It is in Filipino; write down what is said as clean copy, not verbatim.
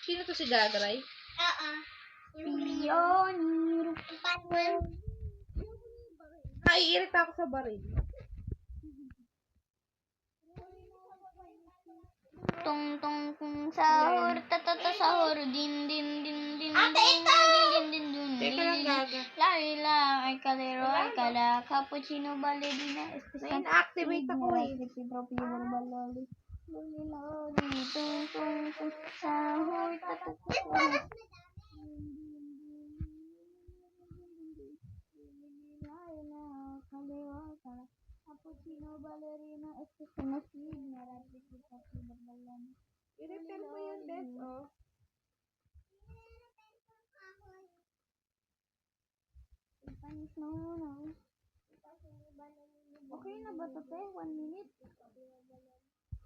Sino to si Gagray? Pionero. Naiirita ako sa baril. Tong tong tong sahur, tatata sahur, din din din din din din din din Teka lang, Gaga. Laila, ay kalero, ay kala, cappuccino, ballerina, May na-activate ako eh. balali, luli, tung tung tung sahur, tatata sahur. Laila, kalero, kala, cappuccino, ballerina, espresso machine, marami kita pinagbalan. I-repair mo yun, Bes, oh. Panis no. Okay na ba ito, te? 1 minute?